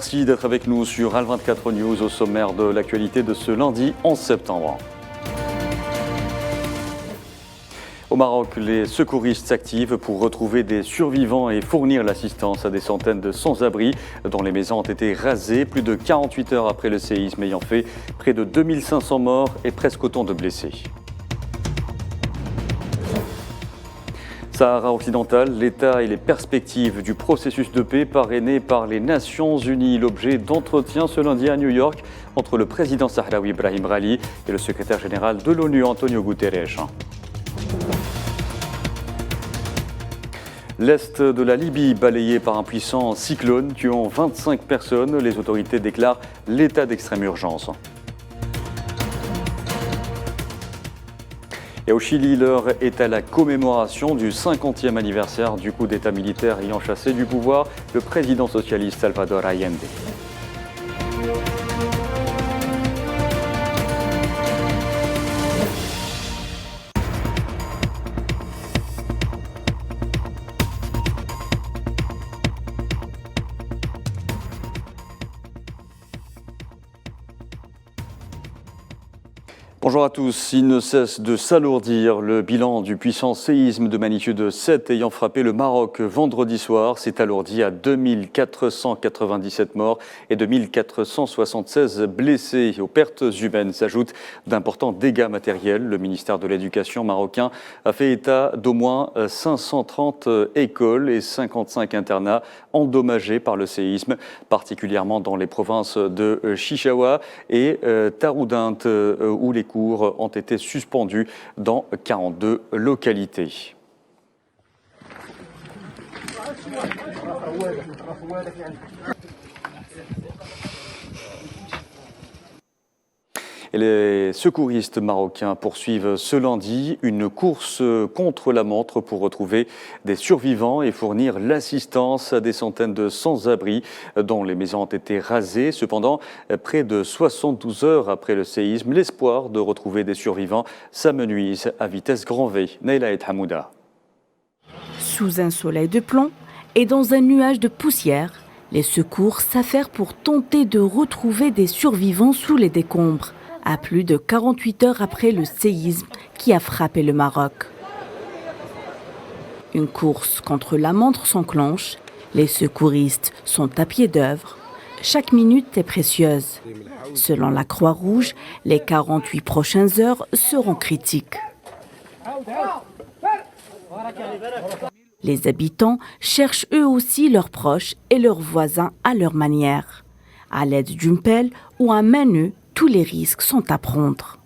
Merci d'être avec nous sur Al24 News au sommaire de l'actualité de ce lundi 11 septembre. Au Maroc, les secouristes s'activent pour retrouver des survivants et fournir l'assistance à des centaines de sans-abri dont les maisons ont été rasées plus de 48 heures après le séisme ayant fait près de 2500 morts et presque autant de blessés. Sahara occidental, l'État et les perspectives du processus de paix parrainé par les Nations Unies. L'objet d'entretien ce lundi à New York entre le président sahraoui Brahim Ghali et le secrétaire général de l'ONU Antonio Guterres. L'est de la Libye balayé par un puissant cyclone tuant 25 personnes. Les autorités déclarent l'état d'extrême urgence. Et au Chili, l'heure est à la commémoration du 50e anniversaire du coup d'État militaire ayant chassé du pouvoir le président socialiste Salvador Allende. Bonjour à tous. Il ne cesse de s'alourdir. Le bilan du puissant séisme de magnitude 7 ayant frappé le Maroc vendredi soir s'est alourdi à 2497 morts et 2476 blessés. Aux pertes humaines s'ajoutent d'importants dégâts matériels. Le ministère de l'Éducation marocain a fait état d'au moins 530 écoles et 55 internats endommagés par le séisme, particulièrement dans les provinces de Chichaoua et Taroudant, où les cours ont été suspendus dans 42 localités. Et les secouristes marocains poursuivent ce lundi une course contre la montre pour retrouver des survivants et fournir l'assistance à des centaines de sans-abri dont les maisons ont été rasées. Cependant, près de 72 heures après le séisme, l'espoir de retrouver des survivants s'amenuise à vitesse grand V. Naila et Hamouda. Sous un soleil de plomb et dans un nuage de poussière, les secours s'affairent pour tenter de retrouver des survivants sous les décombres, à plus de 48 heures après le séisme qui a frappé le Maroc. Une course contre la montre s'enclenche, les secouristes sont à pied d'œuvre. Chaque minute est précieuse. Selon la Croix-Rouge, les 48 prochaines heures seront critiques. Les habitants cherchent eux aussi leurs proches et leurs voisins à leur manière. À l'aide d'une pelle ou à main nue, tous les risques sont à prendre.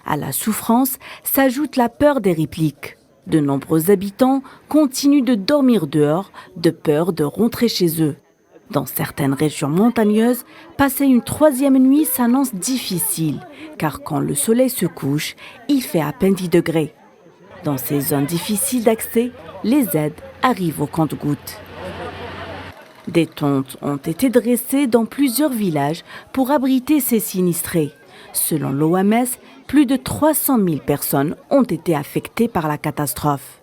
À la souffrance s'ajoute la peur des répliques. De nombreux habitants continuent de dormir dehors, de peur de rentrer chez eux. Dans certaines régions montagneuses, passer une troisième nuit s'annonce difficile, car quand le soleil se couche, il fait à peine 10 degrés. Dans ces zones difficiles d'accès, les aides arrivent au compte-gouttes. Des tentes ont été dressées dans plusieurs villages pour abriter ces sinistrés. Selon l'OMS, plus de 300 000 personnes ont été affectées par la catastrophe.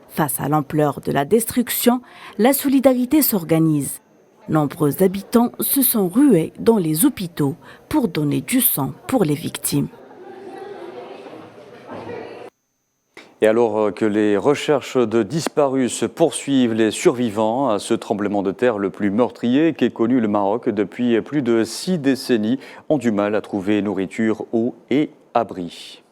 Face à l'ampleur de la destruction, la solidarité s'organise. Nombreux habitants se sont rués dans les hôpitaux pour donner du sang pour les victimes. Et alors que les recherches de disparus se poursuivent, les survivants à ce tremblement de terre le plus meurtrier qu'ait connu le Maroc depuis plus de 6 décennies ont du mal à trouver nourriture, eau et abri.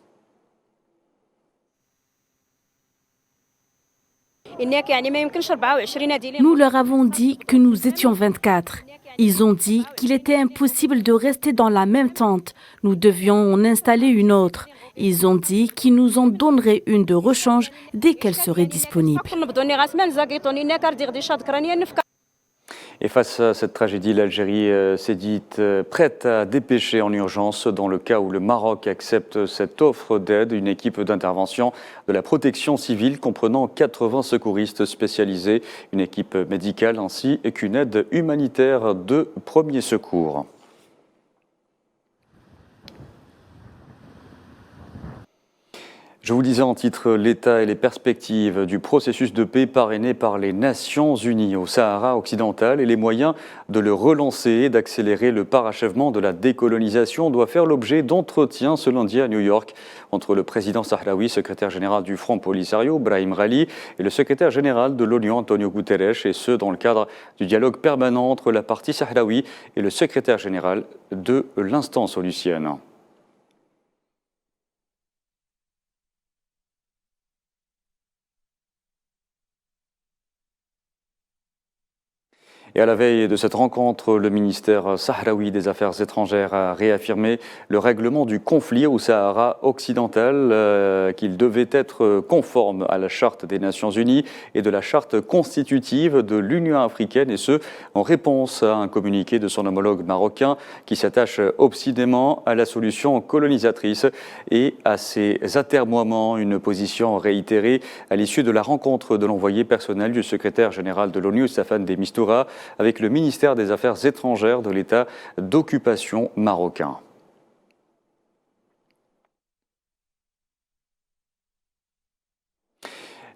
Nous leur avons dit que nous étions 24. Ils ont dit qu'il était impossible de rester dans la même tente. Nous devions en installer une autre. Ils ont dit qu'ils nous en donneraient une de rechange dès qu'elle serait disponible. Et face à cette tragédie, l'Algérie s'est dite prête à dépêcher en urgence dans le cas où le Maroc accepte cette offre d'aide. Une équipe d'intervention de la protection civile comprenant 80 secouristes spécialisés, une équipe médicale ainsi qu'une aide humanitaire de premier secours. Je vous disais en titre l'état et les perspectives du processus de paix parrainé par les Nations Unies au Sahara occidental et les moyens de le relancer et d'accélérer le parachèvement de la décolonisation doit faire l'objet d'entretiens ce lundi à New York entre le président sahraoui, secrétaire général du Front Polisario, Brahim Ghali, et le secrétaire général de l'ONU, Antonio Guterres, et ce dans le cadre du dialogue permanent entre la partie sahraoui et le secrétaire général de l'instance onusienne. Et à la veille de cette rencontre, le ministère sahraoui des Affaires étrangères a réaffirmé le règlement du conflit au Sahara occidental, qu'il devait être conforme à la Charte des Nations Unies et de la Charte constitutive de l'Union africaine, et ce, en réponse à un communiqué de son homologue marocain qui s'attache obstinément à la solution colonisatrice et à ses atermoiements, une position réitérée à l'issue de la rencontre de l'envoyé personnel du secrétaire général de l'ONU, Staffan de Mistura, avec le ministère des Affaires étrangères de l'État d'occupation marocain.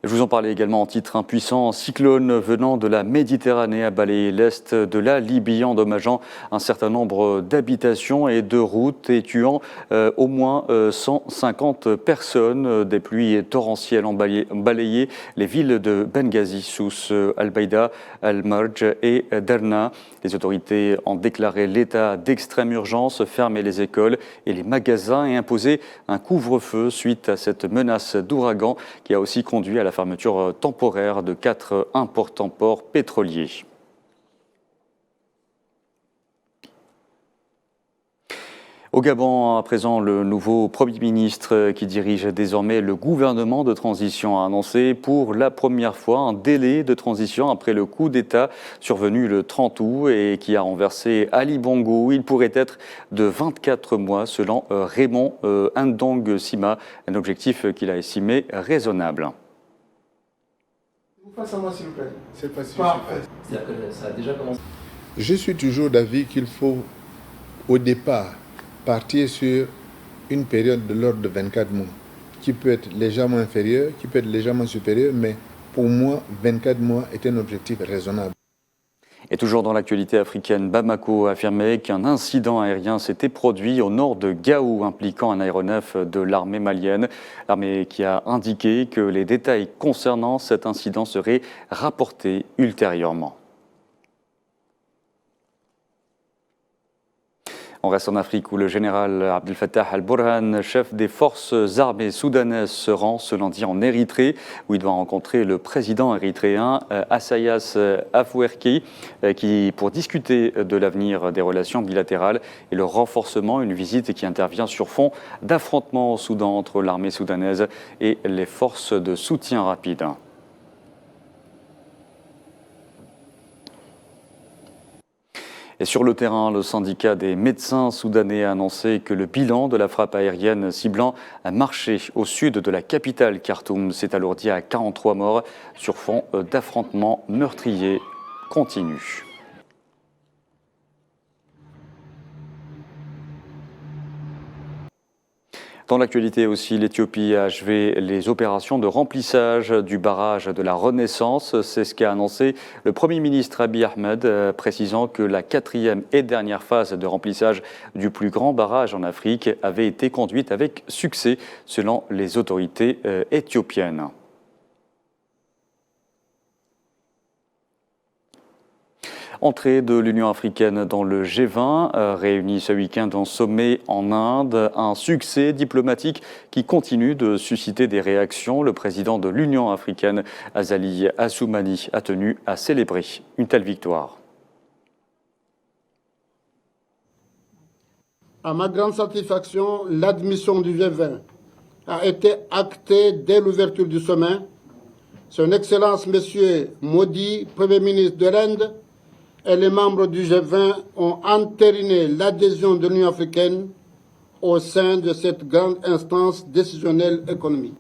Je vous en parlais également en titre, un puissant cyclone venant de la Méditerranée a balayé l'est de la Libye, endommageant un certain nombre d'habitations et de routes et tuant au moins 150 personnes. Des pluies torrentielles ont balayé les villes de Benghazi, Sousse, Al-Baïda, Al-Marj et Derna. Les autorités ont déclaré l'état d'extrême urgence, fermé les écoles et les magasins et imposé un couvre-feu suite à cette menace d'ouragan qui a aussi conduit à la fermeture temporaire de 4 importants ports pétroliers. Au Gabon, à présent, le nouveau Premier ministre qui dirige désormais le gouvernement de transition a annoncé pour la première fois un délai de transition après le coup d'État survenu le 30 août et qui a renversé Ali Bongo. Il pourrait être de 24 mois selon Raymond Ndong Sima, un objectif qu'il a estimé raisonnable. Face à moi, s'il vous plaît. C'est pas C'est-à-dire que ça a déjà commencé. Je suis toujours d'avis qu'il faut, au départ, partir sur une période de l'ordre de 24 mois, qui peut être légèrement inférieur, qui peut être légèrement supérieur, mais pour moi, 24 mois est un objectif raisonnable. Et toujours dans l'actualité africaine, Bamako a affirmé qu'un incident aérien s'était produit au nord de Gao, impliquant un aéronef de l'armée malienne. L'armée qui a indiqué que les détails concernant cet incident seraient rapportés ultérieurement. On reste en Afrique où le général Abdel Fattah al-Burhan, chef des forces armées soudanaises, se rend ce lundi en Érythrée où il doit rencontrer le président érythréen Assayas Afwerki pour discuter de l'avenir des relations bilatérales et le renforcement, une visite qui intervient sur fond d'affrontements au Soudan entre l'armée soudanaise et les forces de soutien rapide. Et sur le terrain, le syndicat des médecins soudanais a annoncé que le bilan de la frappe aérienne ciblant un marché au sud de la capitale Khartoum s'est alourdi à 43 morts sur fond d'affrontements meurtriers continus. Dans l'actualité aussi, l'Éthiopie a achevé les opérations de remplissage du barrage de la Renaissance. C'est ce qu'a annoncé le Premier ministre Abiy Ahmed, précisant que la 4e et dernière phase de remplissage du plus grand barrage en Afrique avait été conduite avec succès, selon les autorités éthiopiennes. Entrée de l'Union africaine dans le G20, réunie ce week-end en sommet en Inde, un succès diplomatique qui continue de susciter des réactions. Le président de l'Union africaine, Azali Assoumani, a tenu à célébrer une telle victoire. À ma grande satisfaction, l'admission du G20 a été actée dès l'ouverture du sommet. Son Excellence M. Modi, Premier ministre de l'Inde, et les membres du G20 ont entériné l'adhésion de l'Union africaine au sein de cette grande instance décisionnelle économique.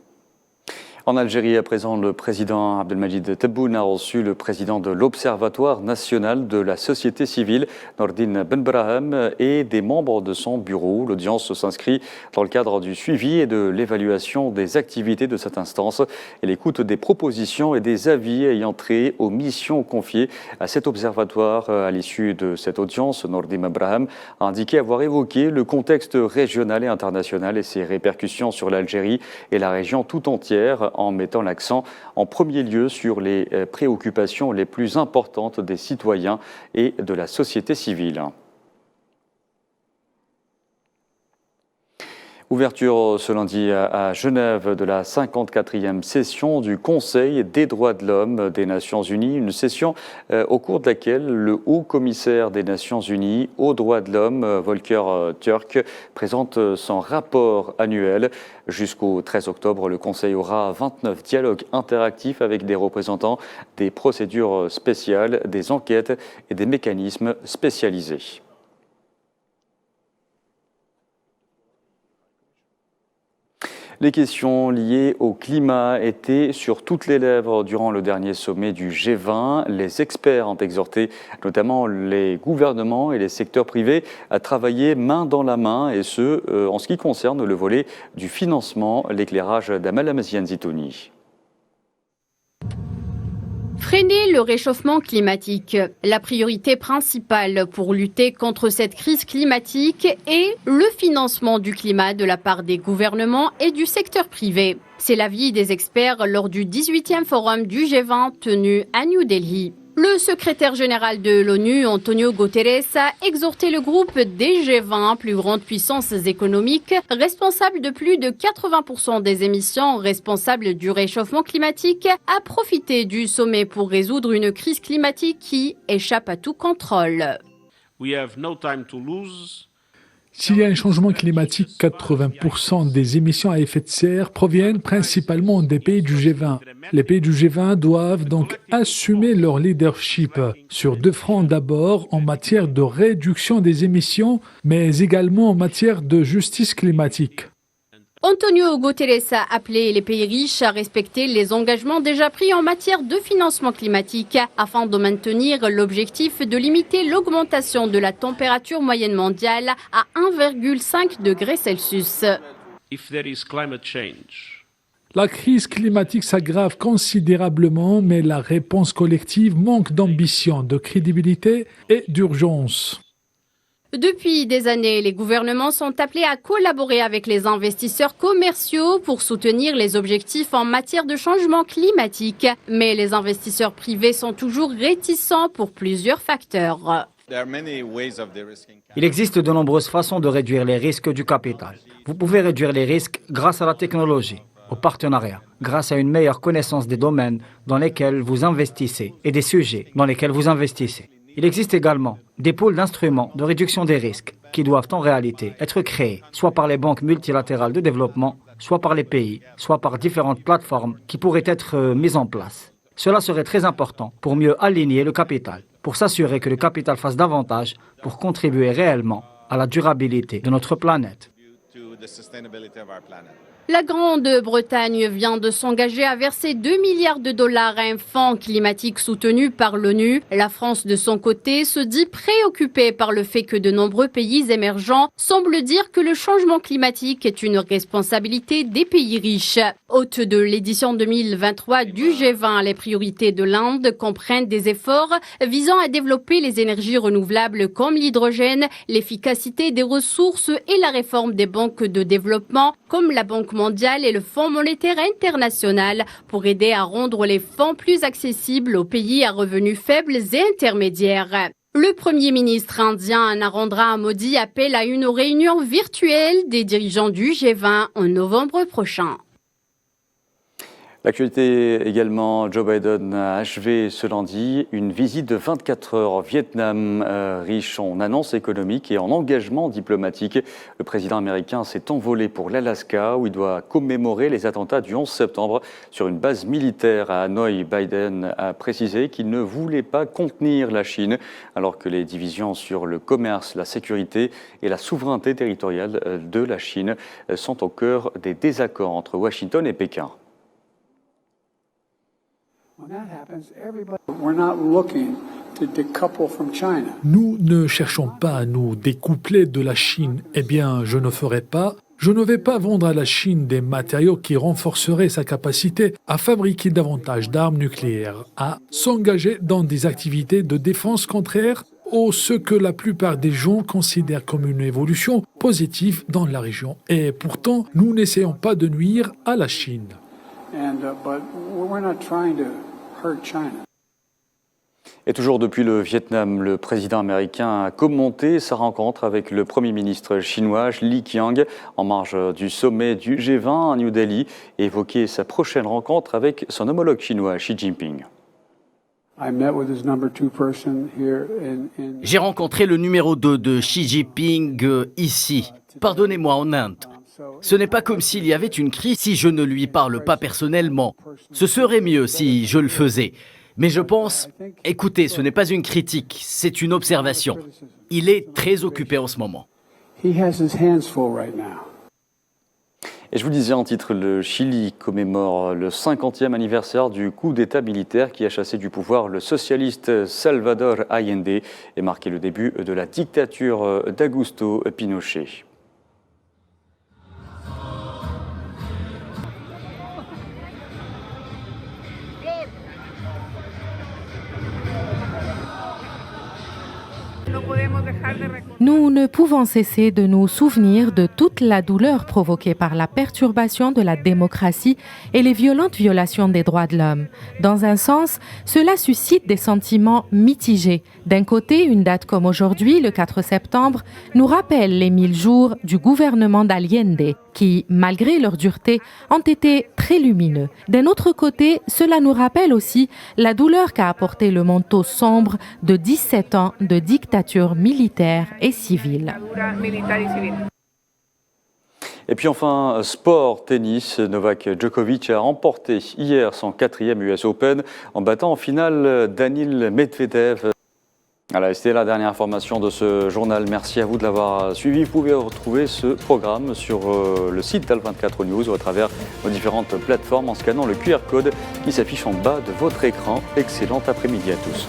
En Algérie, à présent, le président Abdelmadjid Tebboune a reçu le président de l'Observatoire national de la société civile, Nordine Benbrahim, et des membres de son bureau. L'audience s'inscrit dans le cadre du suivi et de l'évaluation des activités de cette instance et l'écoute des propositions et des avis ayant trait aux missions confiées à cet observatoire. À l'issue de cette audience, Nordine Benbrahim a indiqué avoir évoqué le contexte régional et international et ses répercussions sur l'Algérie et la région tout entière, en mettant l'accent en premier lieu sur les préoccupations les plus importantes des citoyens et de la société civile. Ouverture ce lundi à Genève de la 54e session du Conseil des droits de l'homme des Nations Unies, une session au cours de laquelle le haut-commissaire des Nations Unies aux droits de l'homme, Volker Türk, présente son rapport annuel. Jusqu'au 13 octobre, le Conseil aura 29 dialogues interactifs avec des représentants des procédures spéciales, des enquêtes et des mécanismes spécialisés. Les questions liées au climat étaient sur toutes les lèvres durant le dernier sommet du G20. Les experts ont exhorté notamment les gouvernements et les secteurs privés à travailler main dans la main, et ce, en ce qui concerne le volet du financement. L'éclairage d'Amal Amaziane Zitouni. Freiner le réchauffement climatique. La priorité principale pour lutter contre cette crise climatique est le financement du climat de la part des gouvernements et du secteur privé. C'est l'avis des experts lors du 18e forum du G20 tenu à New Delhi. Le secrétaire général de l'ONU, Antonio Guterres, a exhorté le groupe des G20, plus grandes puissances économiques, responsables de plus de 80% des émissions responsables du réchauffement climatique, à profiter du sommet pour résoudre une crise climatique qui échappe à tout contrôle. S'il y a un changement climatique, 80% des émissions à effet de serre proviennent principalement des pays du G20. Les pays du G20 doivent donc assumer leur leadership sur deux fronts, d'abord en matière de réduction des émissions, mais également en matière de justice climatique. Antonio Guterres a appelé les pays riches à respecter les engagements déjà pris en matière de financement climatique afin de maintenir l'objectif de limiter l'augmentation de la température moyenne mondiale à 1,5 degré Celsius. La crise climatique s'aggrave considérablement, mais la réponse collective manque d'ambition, de crédibilité et d'urgence. Depuis des années, les gouvernements sont appelés à collaborer avec les investisseurs commerciaux pour soutenir les objectifs en matière de changement climatique. Mais les investisseurs privés sont toujours réticents pour plusieurs facteurs. Il existe de nombreuses façons de réduire les risques du capital. Vous pouvez réduire les risques grâce à la technologie, au partenariat, grâce à une meilleure connaissance des domaines dans lesquels vous investissez et des sujets dans lesquels vous investissez. Il existe également des pôles d'instruments de réduction des risques qui doivent en réalité être créés, soit par les banques multilatérales de développement, soit par les pays, soit par différentes plateformes qui pourraient être mises en place. Cela serait très important pour mieux aligner le capital, pour s'assurer que le capital fasse davantage pour contribuer réellement à la durabilité de notre planète. La Grande-Bretagne vient de s'engager à verser 2 milliards de dollars à un fonds climatique soutenu par l'ONU. La France, de son côté, se dit préoccupée par le fait que de nombreux pays émergents semblent dire que le changement climatique est une responsabilité des pays riches. Hôte de l'édition 2023 du G20, les priorités de l'Inde comprennent des efforts visant à développer les énergies renouvelables comme l'hydrogène, l'efficacité des ressources et la réforme des banques de développement comme la Banque mondiale et le Fonds monétaire international pour aider à rendre les fonds plus accessibles aux pays à revenus faibles et intermédiaires. Le Premier ministre indien Narendra Modi appelle à une réunion virtuelle des dirigeants du G20 en novembre prochain. L'actualité également, Joe Biden a achevé ce lundi une visite de 24 heures au Vietnam, riche en annonces économiques et en engagements diplomatiques. Le président américain s'est envolé pour l'Alaska où il doit commémorer les attentats du 11 septembre sur une base militaire à Hanoï. Biden a précisé qu'il ne voulait pas contenir la Chine alors que les divisions sur le commerce, la sécurité et la souveraineté territoriale de la Chine sont au cœur des désaccords entre Washington et Pékin. Nous ne cherchons pas à nous découpler de la Chine. Eh bien, je ne ferai pas. Je ne vais pas vendre à la Chine des matériaux qui renforceraient sa capacité à fabriquer davantage d'armes nucléaires, à s'engager dans des activités de défense contraires ou ce que la plupart des gens considèrent comme une évolution positive dans la région. Et pourtant, nous n'essayons pas de nuire à la Chine. Et toujours depuis le Vietnam, le président américain a commenté sa rencontre avec le Premier ministre chinois Li Qiang en marge du sommet du G20 à New Delhi et évoqué sa prochaine rencontre avec son homologue chinois Xi Jinping. J'ai rencontré le numéro 2 de Xi Jinping ici, pardonnez-moi, en Inde. Ce n'est pas comme s'il y avait une crise si je ne lui parle pas personnellement. Ce serait mieux si je le faisais. Mais je pense, écoutez, ce n'est pas une critique, c'est une observation. Il est très occupé en ce moment. Et je vous disais en titre, le Chili commémore le 50e anniversaire du coup d'État militaire qui a chassé du pouvoir le socialiste Salvador Allende et marqué le début de la dictature d'Augusto Pinochet. Nous ne pouvons cesser de nous souvenir de toute la douleur provoquée par la perturbation de la démocratie et les violentes violations des droits de l'homme. Dans un sens, cela suscite des sentiments mitigés. D'un côté, une date comme aujourd'hui, le 4 septembre, nous rappelle les 1000 jours du gouvernement d'Allende, qui, malgré leur dureté, ont été très lumineux. D'un autre côté, cela nous rappelle aussi la douleur qu'a apporté le manteau sombre de 17 ans de dictature militaire et civile. Et puis enfin, sport, tennis, Novak Djokovic a remporté hier son 4e US Open en battant en finale Daniil Medvedev. Voilà, c'était la dernière information de ce journal. Merci à vous de l'avoir suivi. Vous pouvez retrouver ce programme sur le site d'Al24 News ou à travers nos différentes plateformes en scannant le QR code qui s'affiche en bas de votre écran. Excellent après-midi à tous.